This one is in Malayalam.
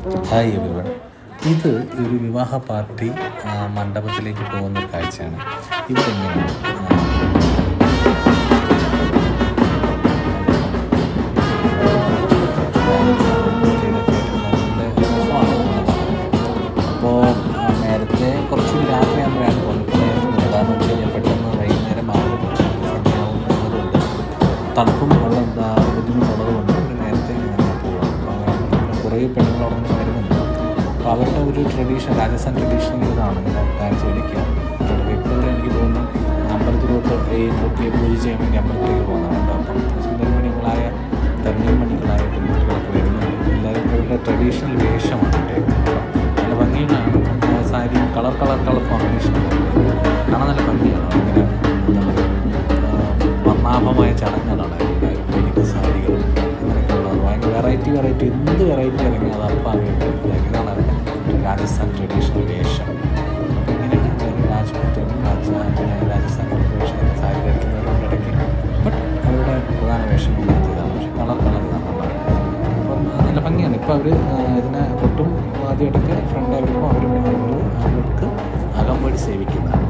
Hi everyone. ഇത് ഒരു വിവാഹ പാർട്ടി മണ്ഡപത്തിലേക്ക് പോകുന്ന ഒരു കാഴ്ചയാണ്. ഇവിടെ എങ്ങനെയാണ് അപ്പോൾ നേരത്തെ കുറച്ച് രാത്രിയാകുമ്പോഴാണ് തോന്നിപ്പോയത്. കാരണം വെച്ച് കഴിഞ്ഞാൽ പെട്ടെന്ന് വൈകുന്നേരം സമയമാവുന്നതുകൊണ്ട് തണുപ്പും വെള്ളം ബുദ്ധിമുട്ടുള്ളത് കൊണ്ട് നേരത്തെ പോകാം. കുറേ പെണ്ണുങ്ങൾ അവിടെ നിന്ന് വരുന്നുണ്ട്. അപ്പോൾ അവരുടെ ഒരു ട്രഡീഷൻ, രാജസ്ഥാൻ ട്രഡീഷണൽ ഇതാണ് ഇങ്ങനെ ഡാൻസ് കളിക്കുക. ഇപ്പോൾ എനിക്ക് തോന്നുന്നു അമ്പലത്തിലോട്ട് ഈ പൂജ ചെയ്യാൻ വേണ്ടി അമ്പലത്തിലേക്ക് പോകുന്നുണ്ട്. അപ്പം സുന്ദരമണികളായ തരുണിമണികളായ പെൺകുട്ടികളൊക്കെ വരുന്നുണ്ട്. എല്ലാവരും അവരുടെ ട്രഡീഷണൽ വേഷമാണ് ഇട്ടേക്കുന്നത്. നല്ല ഭംഗിയിലാണ്. സാരിയും കളർ കോമ്പിനേഷൻ കാണാൻ നല്ല ഭംഗിയാണ്. അങ്ങനെ വർണ്ണാഭമായ ചടങ്ങുകളാണ് എനിക്ക് സാരികൾ അങ്ങനെയൊക്കെയുള്ളത്. ഭയങ്കര വെറൈറ്റി എന്ത് വെറൈറ്റി ഇറങ്ങി അത് അപ്പം ഇതാണ് രാജസ്ഥാൻ ട്രഡീഷണൽ വേഷം. അപ്പോൾ ഇങ്ങനെയൊക്കെ രാജ്പുത്തും രാജസ്ഥാൻ വേഷമൊക്കെ സാരി ധരിക്കുന്നവരുടെ ഇടയ്ക്ക് ബട്ട് അവരുടെ പ്രധാന വേഷം ഇല്ലാത്തതാണ്. പക്ഷേ കളർ കാണുന്നതാണ്. അപ്പം നല്ല ഭംഗിയാണ്. ഇപ്പോൾ അവർ ഇതിനെ ഒട്ടും ആദ്യമായിട്ടൊക്കെ ഫ്രണ്ട് അവർക്കും അവർക്ക് അകമ്പടി സേവിക്കുന്നതാണ്.